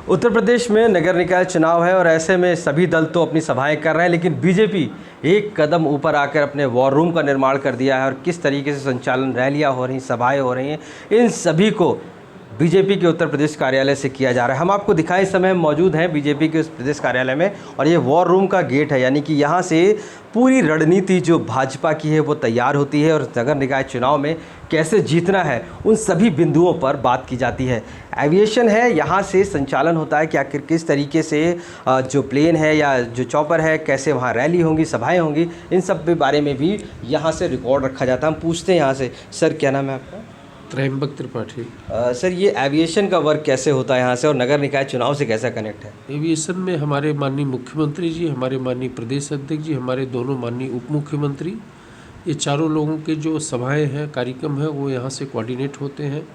उत्तर प्रदेश में नगर निकाय चुनाव है और ऐसे में सभी दल तो अपनी सभाएं कर रहे हैं, लेकिन बीजेपी एक कदम ऊपर आकर अपने वॉर रूम का निर्माण कर दिया है। और किस तरीके से संचालन, रैलियां हो रही, सभाएं हो रही हैं, इन सभी को बीजेपी के उत्तर प्रदेश कार्यालय से किया जा रहा है। हम आपको दिखाएं, इस समय हम मौजूद हैं बीजेपी के उस प्रदेश कार्यालय में और ये वॉर रूम का गेट है, यानी कि यहाँ से पूरी रणनीति जो भाजपा की है वो तैयार होती है और नगर निकाय चुनाव में कैसे जीतना है उन सभी बिंदुओं पर बात की जाती है। एविएशन है, यहाँ से संचालन होता है कि आखिर किस तरीके से जो प्लेन है या जो चॉपर है कैसे वहाँ रैली होंगी, सभाएं होंगी, इन सब के बारे में भी यहाँ से रिकॉर्ड रखा जाता है। हम पूछते हैं यहाँ से, सर क्या नाम है आपका? त्रयंबक त्रिपाठी। सर ये एविएशन का वर्क कैसे होता है यहाँ से और नगर निकाय चुनाव से कैसा कनेक्ट है? एविएशन में हमारे माननीय मुख्यमंत्री जी, हमारे माननीय प्रदेश अध्यक्ष जी, हमारे दोनों माननीय उप मुख्यमंत्री, ये चारों लोगों के जो सभाएं हैं, कार्यक्रम हैं, वो यहाँ से कोऑर्डिनेट होते हैं।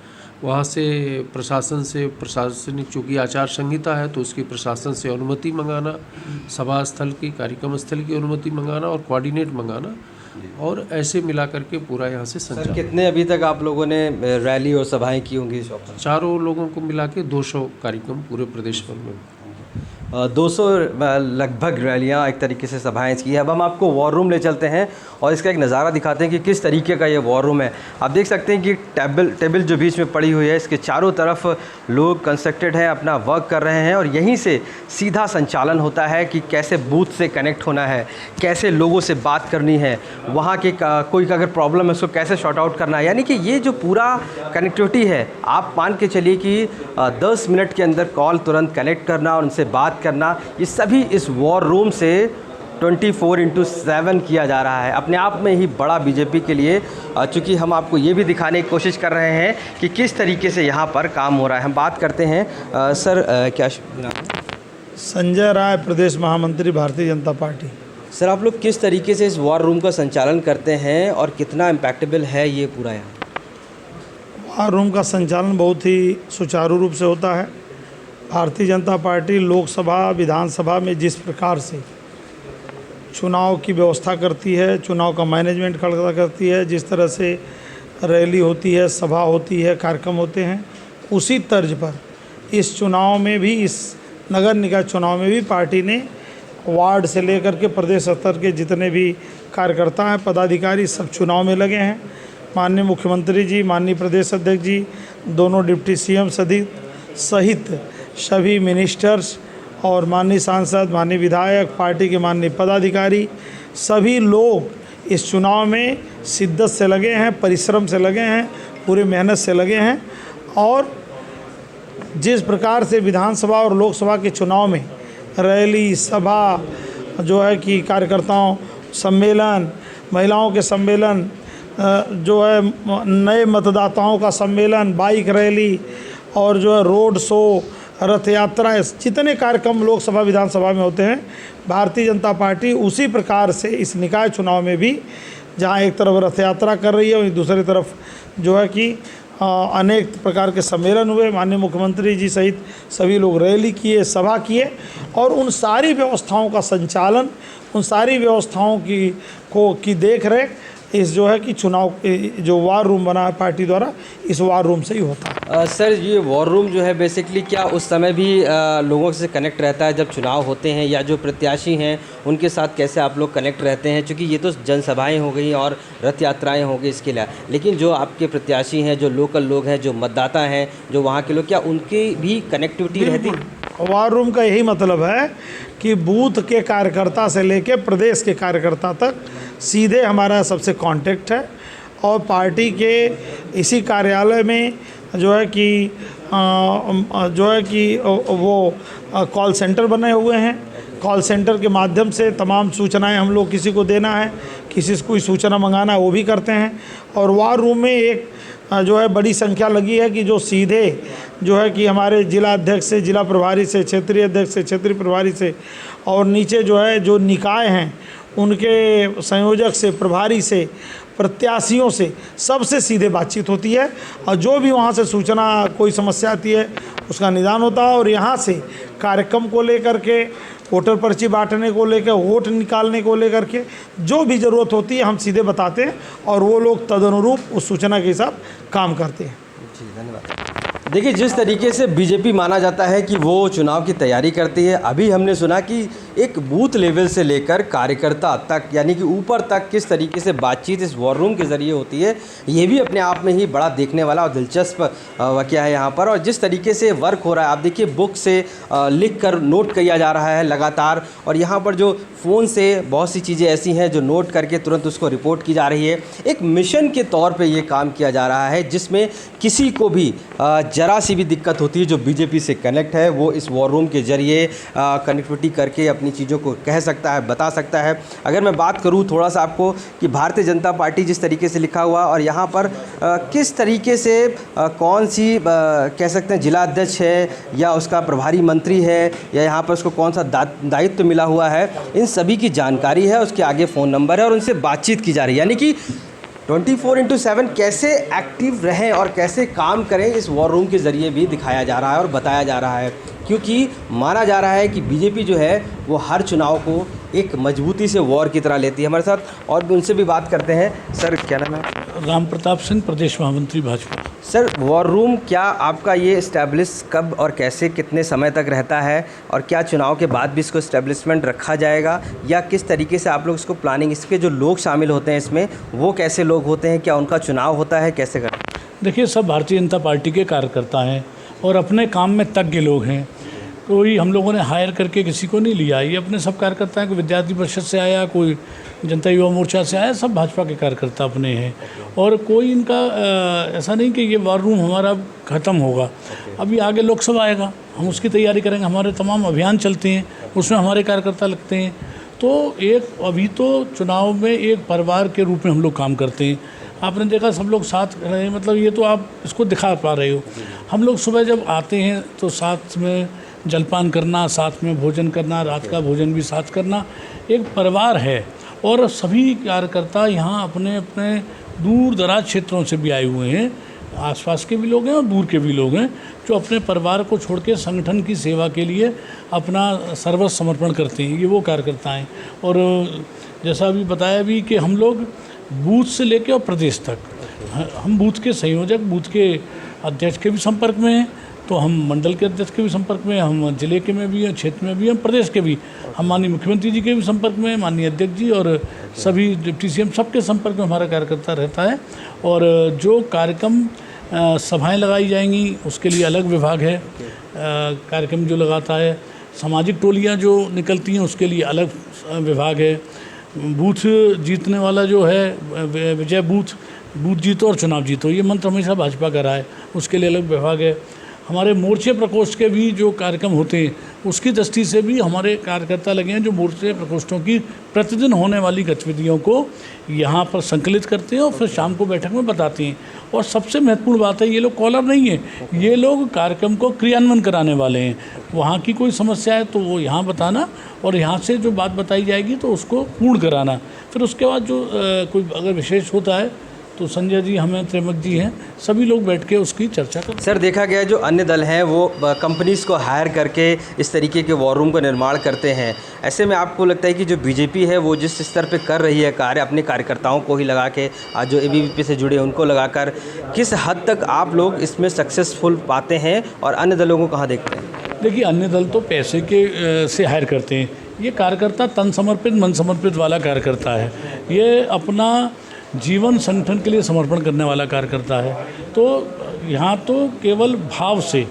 वहाँ से प्रशासन से, प्रशासनिक चूँकि आचार संहिता है तो उसकी प्रशासन से अनुमति मंगाना, सभा स्थल की, कार्यक्रम स्थल की अनुमति मंगाना और कोऑर्डिनेट मंगाना, और ऐसे मिला करके पूरा यहाँ से संचालन। कितने अभी तक आप लोगों ने रैली और सभाएं की होंगी? चारों लोगों को मिला के 200 कार्यक्रम पूरे प्रदेश भर में, 200 लगभग रैलियाँ, एक तरीके से सभाएं की है। अब हम आपको वॉर रूम ले चलते हैं और इसका एक नज़ारा दिखाते हैं कि किस तरीके का ये वॉर रूम है। आप देख सकते हैं कि टेबल जो बीच में पड़ी हुई है, इसके चारों तरफ लोग कंस्ट्रक्टेड हैं, अपना वर्क कर रहे हैं और यहीं से सीधा संचालन होता है कि कैसे बूथ से कनेक्ट होना है, कैसे लोगों से बात करनी है, वहाँ के कोई अगर प्रॉब्लम है उसको कैसे शॉर्ट आउट करना है। यानी कि ये जो पूरा कनेक्टिविटी है, आप मान के चलिए कि 10 मिनट के अंदर कॉल तुरंत कनेक्ट करना और उनसे बात करना, ये सभी इस वॉर रूम से 24/7 किया जा रहा है। अपने आप में ही बड़ा बीजेपी के लिए, चूँकि हम आपको ये भी दिखाने की कोशिश कर रहे हैं कि किस तरीके से यहाँ पर काम हो रहा है। हम बात करते हैं सर, क्या नाम है? संजय राय, प्रदेश महामंत्री, भारतीय जनता पार्टी। सर आप लोग किस तरीके से इस वॉर रूम का संचालन करते हैं और कितना इम्पैक्टेबल है ये पूरा यहाँ? वॉर रूम का संचालन बहुत ही सुचारू रूप से होता है। भारतीय जनता पार्टी लोकसभा, विधानसभा में जिस प्रकार से चुनाव की व्यवस्था करती है, चुनाव का मैनेजमेंट करती है, जिस तरह से रैली होती है, सभा होती है, कार्यक्रम होते हैं, उसी तर्ज पर इस चुनाव में भी, इस नगर निकाय चुनाव में भी पार्टी ने वार्ड से लेकर के प्रदेश स्तर के जितने भी कार्यकर्ता हैं, पदाधिकारी, सब चुनाव में लगे हैं। माननीय मुख्यमंत्री जी, माननीय प्रदेश अध्यक्ष जी, दोनों डिप्टी सीएम सहित सभी मिनिस्टर्स और माननीय सांसद, माननीय विधायक, पार्टी के माननीय पदाधिकारी, सभी लोग इस चुनाव में शिद्दत से लगे हैं, परिश्रम से लगे हैं, पूरे मेहनत से लगे हैं। और जिस प्रकार से विधानसभा और लोकसभा के चुनाव में रैली, सभा जो है कि कार्यकर्ताओं सम्मेलन, महिलाओं के सम्मेलन, जो है नए मतदाताओं का सम्मेलन, बाइक रैली और जो है रोड शो, रथ यात्रा, जितने कार्यक्रम लोकसभा विधानसभा में होते हैं, भारतीय जनता पार्टी उसी प्रकार से इस निकाय चुनाव में भी, जहां एक तरफ रथ यात्रा कर रही है, वहीं दूसरी तरफ जो है कि अनेक प्रकार के सम्मेलन हुए। माननीय मुख्यमंत्री जी सहित सभी लोग रैली किए, सभा किए और उन सारी व्यवस्थाओं का संचालन, उन सारी व्यवस्थाओं की देख रेख इस जो है कि चुनाव जो वार रूम बना है पार्टी द्वारा, इस वार रूम से ही होता है। सर ये वॉर रूम जो है बेसिकली क्या उस समय भी लोगों से कनेक्ट रहता है जब चुनाव होते हैं, या जो प्रत्याशी हैं उनके साथ कैसे आप लोग कनेक्ट रहते हैं? क्योंकि ये तो जनसभाएं हो गई और रथ यात्राएं हो गई इसके लिए, लेकिन जो आपके प्रत्याशी हैं, जो लोकल लोग हैं, जो मतदाता हैं, जो वहाँ के लोग, क्या उनकी भी कनेक्टिविटी रहती? वॉर रूम का यही मतलब है कि बूथ के कार्यकर्ता से लेकर प्रदेश के कार्यकर्ता तक सीधे हमारा सबसे कांटेक्ट है। और पार्टी के इसी कार्यालय में जो है कि वो कॉल सेंटर बने हुए हैं। कॉल सेंटर के माध्यम से तमाम सूचनाएं हम लोग, किसी को देना है, किसी से कोई सूचना मंगाना है, वो भी करते हैं। और वॉर रूम में एक जो है बड़ी संख्या लगी है कि जो सीधे जो है कि हमारे जिला अध्यक्ष से, जिला प्रभारी से, क्षेत्रीय अध्यक्ष से, क्षेत्रीय प्रभारी से, और नीचे जो है जो निकाय हैं उनके संयोजक से, प्रभारी से, प्रत्याशियों से, सबसे सीधे बातचीत होती है। और जो भी वहाँ से सूचना, कोई समस्या आती है, उसका निदान होता है। और यहाँ से कार्यक्रम को लेकर के, वोटर पर्ची बांटने को लेकर, वोट निकालने को लेकर के जो भी ज़रूरत होती है हम सीधे बताते हैं और वो लोग तदनुरूप उस सूचना के हिसाब काम करते हैं। जी धन्यवाद। देखिए, जिस तरीके से बीजेपी माना जाता है कि वो चुनाव की तैयारी करती है, अभी हमने सुना कि एक बूथ लेवल से लेकर कार्यकर्ता तक, यानी कि ऊपर तक किस तरीके से बातचीत इस वॉर रूम के ज़रिए होती है, ये भी अपने आप में ही बड़ा देखने वाला और दिलचस्प वाक़या है यहाँ पर। और जिस तरीके से वर्क हो रहा है, आप देखिए, बुक से लिख कर नोट किया जा रहा है लगातार, और यहाँ पर जो फ़ोन से बहुत सी चीज़ें ऐसी हैं जो नोट करके तुरंत उसको रिपोर्ट की जा रही है। एक मिशन के तौर पे ये काम किया जा रहा है, जिसमें किसी को भी ज़रा सी भी दिक्कत होती है जो बीजेपी से कनेक्ट है, वो इस वॉर रूम के ज़रिए कनेक्टिविटी करके अपनी चीज़ों को कह सकता है, बता सकता है। अगर मैं बात करूँ थोड़ा सा आपको कि भारतीय जनता पार्टी जिस तरीके से लिखा हुआ, और यहाँ पर किस तरीके से कौन सी कह सकते हैं जिला अध्यक्ष है या उसका प्रभारी मंत्री है, या यहाँ पर उसको कौन सा दायित्व मिला हुआ है, इन सभी की जानकारी है। उसके आगे फ़ोन नंबर है और उनसे बातचीत की जा रही है, यानी कि 24/7 कैसे एक्टिव रहें और कैसे काम करें, इस वॉर रूम के ज़रिए भी दिखाया जा रहा है और बताया जा रहा है। क्योंकि माना जा रहा है कि बीजेपी जो है वो हर चुनाव को एक मजबूती से वॉर की तरह लेती है। हमारे साथ और भी उनसे भी बात करते हैं। सर, क्या नाम है? राम प्रताप सिंह, प्रदेश महामंत्री भाजपा। सर, वॉर रूम क्या आपका ये इस्टेब्लिश कब और कैसे कितने समय तक रहता है, और क्या चुनाव के बाद भी इसको इस्टेब्लिशमेंट रखा जाएगा, या किस तरीके से आप लोग इसको प्लानिंग, इसके जो लोग शामिल होते हैं इसमें, वो कैसे लोग होते हैं, क्या उनका चुनाव होता है, कैसे करते हैं? देखिए, सब भारतीय जनता पार्टी के कार्यकर्ता हैं और अपने काम में तज्ञ लोग हैं। कोई हम लोगों ने हायर करके किसी को नहीं लिया। ये अपने सब कार्यकर्ता हैं। कोई विद्यार्थी परिषद से आया, कोई जनता युवा मोर्चा से आया, सब भाजपा के कार्यकर्ता अपने हैं। और कोई इनका ऐसा नहीं कि ये वॉर रूम हमारा ख़त्म होगा। अभी आगे लोकसभा आएगा, हम उसकी तैयारी करेंगे। हमारे तमाम अभियान चलते हैं, उसमें हमारे कार्यकर्ता लगते हैं। तो एक अभी तो चुनाव में एक परिवार के रूप में हम लोग काम करते हैं। आपने देखा सब लोग साथ खड़े हैं, मतलब ये तो आप इसको दिखा पा रहे हो। हम लोग सुबह जब आते हैं तो साथ में जलपान करना, साथ में भोजन करना, रात का भोजन भी साथ करना, एक परिवार है। और सभी कार्यकर्ता यहाँ अपने अपने दूर दराज क्षेत्रों से भी आए हुए हैं। आसपास के भी लोग हैं और दूर के भी लोग हैं, जो अपने परिवार को छोड़ के संगठन की सेवा के लिए अपना सर्वस्व समर्पण करते हैं। ये वो कार्यकर्ता हैं। और जैसा अभी बताया भी कि हम लोग बूथ से लेकर और प्रदेश तक, हम बूथ के संयोजक, बूथ के अध्यक्ष के भी संपर्क में हैं, तो हम मंडल के अध्यक्ष के भी संपर्क में, हम जिले के में भी हैं, क्षेत्र में भी, हम प्रदेश के भी, हम माननीय मुख्यमंत्री जी के भी संपर्क में, माननीय अध्यक्ष जी और सभी डिप्टी सीएम, सबके संपर्क में हमारा कार्यकर्ता रहता है। और जो कार्यक्रम सभाएं लगाई जाएंगी उसके लिए अलग विभाग है। कार्यक्रम जो लगाता है, सामाजिक टोलियाँ जो निकलती हैं उसके लिए अलग विभाग है। बूथ जीतने वाला जो है, विजय बूथ जीतो और चुनाव जीतो, ये मंत्र हमेशा भाजपा का रहा है, उसके लिए अलग विभाग है। हमारे मोर्चे प्रकोष्ठ के भी जो कार्यक्रम होते हैं उसकी दृष्टि से भी हमारे कार्यकर्ता लगे हैं, जो मोर्चे प्रकोष्ठों की प्रतिदिन होने वाली गतिविधियों को यहाँ पर संकलित करते हैं और फिर शाम को बैठक में बताते हैं। और सबसे महत्वपूर्ण बात है, ये लोग कॉलर नहीं है, ये लोग कार्यक्रम को क्रियान्वयन कराने वाले हैं। वहाँ की कोई समस्या है तो वो यहाँ बताना, और यहाँ से जो बात बताई जाएगी तो उसको पूर्ण कराना। फिर उसके बाद जो कोई अगर विशेष होता है तो संजय जी, हमें त्रिमक जी हैं, सभी लोग बैठ के उसकी चर्चा करते हैं। सर, देखा गया है जो अन्य दल हैं वो कंपनीज़ को हायर करके इस तरीके के वॉर रूम का निर्माण करते हैं। ऐसे में आपको लगता है कि जो बीजेपी है वो जिस स्तर पे कर रही है कार्य, अपने कार्यकर्ताओं को ही लगा के, आज जो एबीवीपी से जुड़े उनको लगाकर, किस हद तक आप लोग इसमें सक्सेसफुल पाते हैं और अन्य दलों को कहाँ देखते हैं? देखिए, अन्य दल तो पैसे के से हायर करते हैं। ये कार्यकर्ता तन समर्पित मन समर्पित वाला कार्यकर्ता है। ये अपना जीवन संगठन के लिए समर्पण करने वाला कार्यकर्ता है। तो यहाँ तो केवल भाव से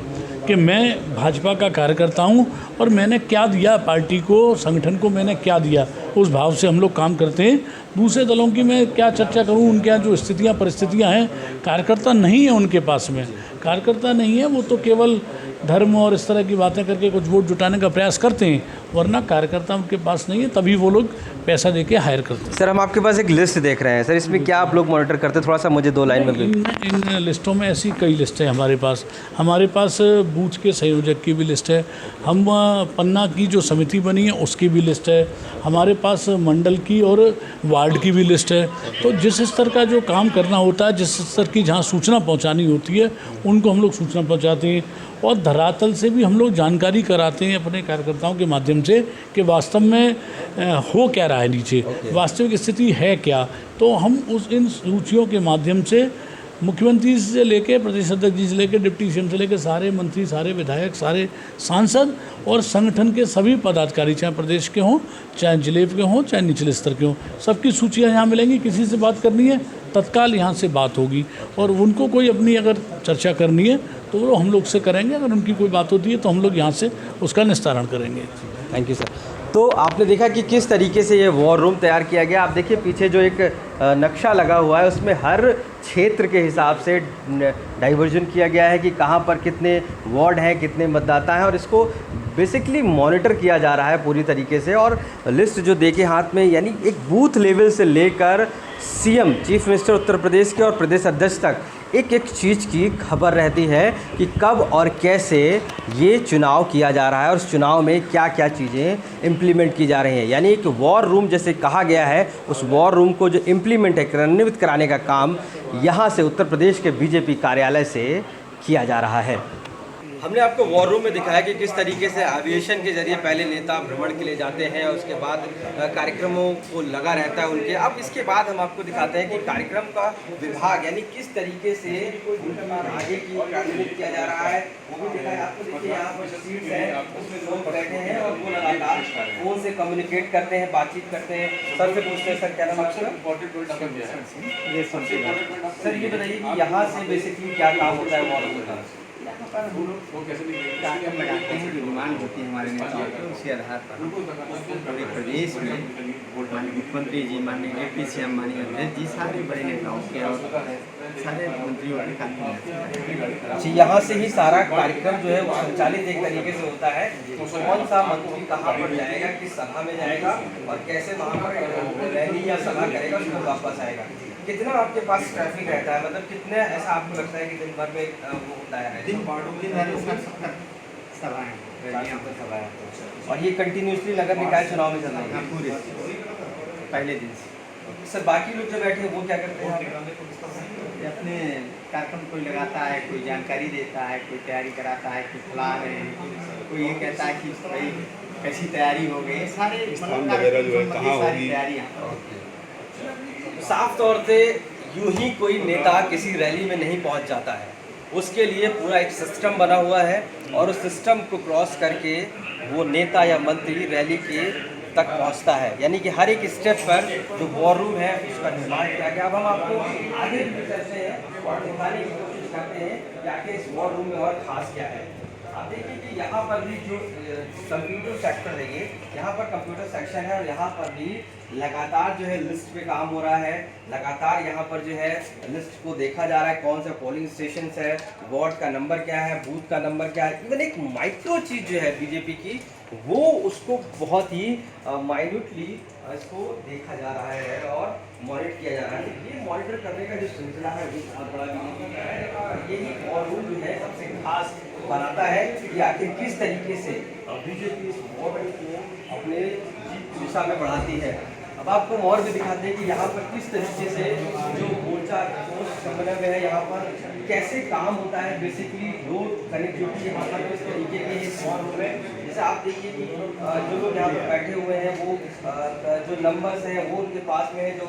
कि मैं भाजपा का कार्यकर्ता हूँ और मैंने क्या दिया पार्टी को, संगठन को मैंने क्या दिया, उस भाव से हम लोग काम करते हैं। दूसरे दलों की मैं क्या चर्चा करूँ, उनके यहाँ जो स्थितियाँ परिस्थितियाँ हैं, कार्यकर्ता नहीं है उनके पास में, कार्यकर्ता नहीं है, वो तो केवल धर्म और इस तरह की बातें करके कुछ वोट जुटाने का प्रयास करते हैं, वरना कार्यकर्ता उनके पास नहीं है, तभी वो लोग पैसा देके हायर करते हैं। सर, हम आपके पास एक लिस्ट देख रहे हैं सर, इसमें क्या आप लोग मॉनिटर करते हैं? थोड़ा सा मुझे 2 लाइन में इन लिस्टों में ऐसी कई लिस्ट है हमारे पास बूथ के संयोजक की भी लिस्ट है, हम पन्ना की जो समिति बनी है उसकी भी लिस्ट है, हमारे पास मंडल की और वार्ड की भी लिस्ट है। तो जिस स्तर का जो काम करना होता है, जिस स्तर की जहाँ सूचना पहुँचानी होती है, उनको हम लोग सूचना पहुँचाते हैं। और धरातल से भी हम लोग जानकारी कराते हैं अपने कार्यकर्ताओं के माध्यम से कि वास्तव में हो क्या रहा है नीचे, वास्तविक स्थिति है क्या। तो हम इन सूचियों के माध्यम से मुख्यमंत्री से लेके प्रदेश अध्यक्ष जी से लेके डिप्टी सीएम से लेके सारे मंत्री, सारे विधायक, सारे सांसद और संगठन के सभी पदाधिकारी, चाहे प्रदेश के हों, चाहे जिले के हों, चाहे निचले स्तर के हों, सबकी सूचियाँ यहाँ मिलेंगी। किसी से बात करनी है तत्काल यहाँ से बात होगी, और उनको कोई अपनी अगर चर्चा करनी है तो वो हम लोग से करेंगे। अगर उनकी कोई बात होती है तो हम लोग यहाँ से उसका निस्तारण करेंगे। Thank you sir. तो आपने देखा कि किस तरीके से ये वॉर रूम तैयार किया गया। आप देखिए पीछे जो एक नक्शा लगा हुआ है उसमें हर क्षेत्र के हिसाब से डाइवर्जन किया गया है कि कहाँ पर कितने वार्ड हैं, कितने मतदाता हैं, और इसको बेसिकली मॉनिटर किया जा रहा है पूरी तरीके से। और लिस्ट जो देखे हाथ में, यानी एक बूथ लेवल से लेकर CM, chief minister Uttar Pradesh के और प्रदेश अध्यक्ष तक एक एक चीज़ की खबर रहती है कि कब और कैसे ये चुनाव किया जा रहा है और उस चुनाव में क्या क्या चीज़ें इम्प्लीमेंट की जा रही हैं। यानी एक वॉर रूम जैसे कहा गया है, उस वॉर रूम को जो इम्प्लीमेंट है, क्रियान्वित कराने का काम यहाँ से उत्तर प्रदेश के बीजेपी कार्यालय से किया जा रहा है। हमने आपको वॉर रूम में दिखाया कि किस तरीके से एविएशन के जरिए पहले नेता भ्रमण के लिए जाते हैं और उसके बाद कार्यक्रमों को लगा रहता है उनके। अब इसके बाद हम आपको दिखाते हैं कि कार्यक्रम का विभाग यानी किस तरीके से उनकी आगे की कार्यान्वित किया जा रहा है वो भी दिखाया आपको। देखिए यहाँ पर सीट्स हैं, उसमें लोग बैठे हैं और वो लगातार फोन से कम्युनिकेट करते हैं, बातचीत करते हैं। सर से पूछते हैं, सर क्या नाम आपका? सर ये बताइए कि यहाँ से बेसिकली क्या काम होता है वॉर रूम का? यहाँ पर हम लोग कार्यक्रम लगाते हैं जो डिमांड होती है हमारे नेताओं की, उसके आधार पर पूरे प्रदेश में माननीय मुख्यमंत्री जी, माननीय डिप्टी सीएम, माननीय अध्यक्ष जी, सारे बड़े नेताओं के और सारे मंत्रियों के कार्यक्रम। जी, यहाँ से ही सारा कार्यक्रम जो है वो संचालित एक तरीके से होता है। तो कौन सा मंत्री कहाँ पर जाएगा, किस सभा में जाएगा और कैसे वहाँ पर रैली या सभा करेगा, उसको वापस आएगा। कितना आपके पास ट्रैफिक रहता है, मतलब कितने ऐसा आपको लगता है कि दिन भर में वो होता है? दिन भर सभाएँ, रैलियाँ पर सभाएँ, और ये कंटिन्यूसली नगर निकाय चुनाव में चल रही है पूरे पहले दिन से। सर बाकी लोग जो बैठे हैं वो क्या करते हैं? अपने कार्यक्रम कोई लगाता है, कोई जानकारी देता है, कोई तैयारी कराता है, कोई खिला रहे हैं, कोई ये कहता है कि भाई कैसी तैयारी हो गई, सारे सारी तैयारियाँ। साफ तौर से यूं ही कोई नेता किसी रैली में नहीं पहुंच जाता है, उसके लिए पूरा एक सिस्टम बना हुआ है और उस सिस्टम को क्रॉस करके वो नेता या मंत्री रैली के तक पहुंचता है। यानी कि हर एक स्टेप पर जो वॉर रूम है उसका निर्माण किया गया। अब हम आपको आगे भी चलते हैं और दिखाने की कोशिश करते हैं कि आगे इस वॉर रूम में और खास क्या है। आप देखिए कि यहाँ पर भी जो कंप्यूटर सेक्टर है, ये यहाँ पर कंप्यूटर सेक्शन है और यहाँ पर भी लगातार जो है लिस्ट पे काम हो रहा है। लगातार यहाँ पर जो है लिस्ट को देखा जा रहा है, कौन सा पोलिंग स्टेशन है, वार्ड का नंबर क्या है, बूथ का नंबर क्या है। इवन एक माइक्रो चीज़ जो है बीजेपी की, वो उसको बहुत ही माइन्यूटली इसको देखा जा रहा है और मॉनिटर किया जा रहा है। ये मॉनिटर करने का जो सिलसिला है वो बहुत बड़ा बीजेपी का है और यही वॉर रूम जो है सबसे खास बनाता है कि आखिर किस तरीके से बीजेपी इस वॉर रूम को अपने जीत की दिशा में बढ़ाती है। अब आपको और भी दिखाते हैं कि यहाँ पर किस तरीके से जो मोर्चा सम्मेलन में है, यहाँ पर कैसे काम होता है। बेसिकली रोड कनेक्टिविटी यहाँ पर किस तरीके की इस वॉर रूम में, जैसे आप देखिए कि जो लोग यहाँ पर बैठे हुए हैं वो जो नंबर्स हैं वो उनके पास में है, जो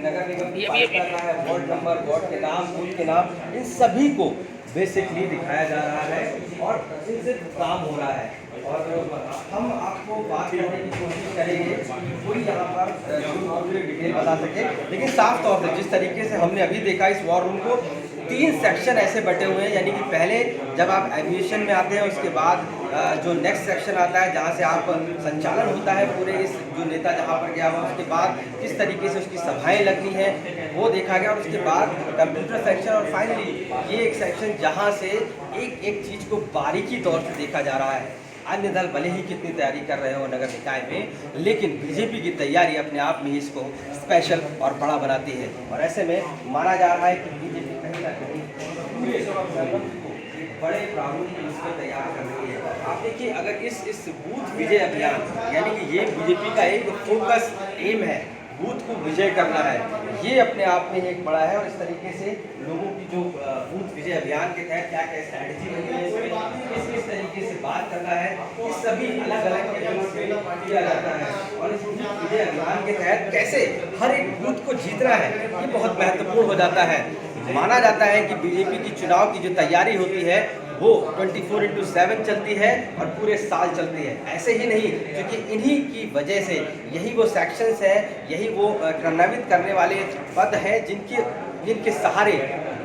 नगर निगम पास कर रहा है, वार्ड नंबर, वार्ड के नाम, बूथ के नाम, इन सभी को बेसिकली दिखाया जा रहा है और इनसे काम हो रहा है। और हम आपको बात करने की कोशिश करेंगे, कोई यहाँ पर डिटेल बता सके, लेकिन साफ तौर से जिस तरीके से हमने अभी देखा इस वॉर रूम को, 3 सेक्शन ऐसे बटे हुए हैं। यानी कि पहले जब आप एविएशन में आते हैं, उसके बाद जो नेक्स्ट सेक्शन आता है जहाँ से आप संचालन होता है पूरे इस जो नेता जहाँ पर गया हुआ, उसके बाद किस तरीके से उसकी सभाएं लगनी है वो देखा गया, और उसके बाद कंप्यूटर सेक्शन, और फाइनली ये एक सेक्शन जहाँ से एक एक चीज़ को बारीकी तौर से देखा जा रहा है। अन्य दल भले ही कितनी तैयारी कर रहे हो नगर निकाय में, लेकिन बीजेपी की तैयारी अपने आप में ही इसको स्पेशल और बड़ा बनाती है। और ऐसे में माना जा रहा है कि बीजेपी कहीं ना कहीं पूरे संबंध को एक बड़े प्रारूप में इसमें तैयार कर रही है। आप देखिए, अगर इस बूथ विजय अभियान, यानी कि ये बीजेपी का एक फोकस एम है, बूथ को विजय करना है, ये अपने आप में एक बड़ा है। और इस तरीके से लोगों की जो बूथ विजय अभियान के तहत क्या क्या स्ट्रैटेजी बनी है, किस किस तरीके से बात करना है कि सभी अलग अलग एजेंट्स में किया जाता है और इस विजय अभियान के तहत कैसे हर एक बूथ को जीतना है, ये बहुत महत्वपूर्ण हो जाता है। माना जाता है कि बीजेपी की चुनाव की जो तैयारी होती है वो 24/7 चलती है और पूरे साल चलती है। ऐसे ही नहीं, क्योंकि इन्हीं की वजह से यही वो सेक्शंस है, यही वो क्रियान्वित करने वाले पद हैं जिनके सहारे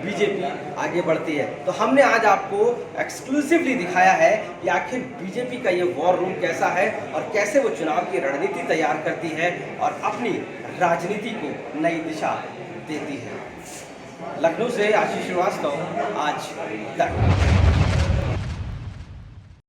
बीजेपी आगे बढ़ती है। तो हमने आज आपको एक्सक्लूसिवली दिखाया है कि आखिर बीजेपी का ये वॉर रूम कैसा है और कैसे वो चुनाव की रणनीति तैयार करती है और अपनी राजनीति को नई दिशा देती है। लखनऊ से आशीष श्रीवास्तव, आज तक।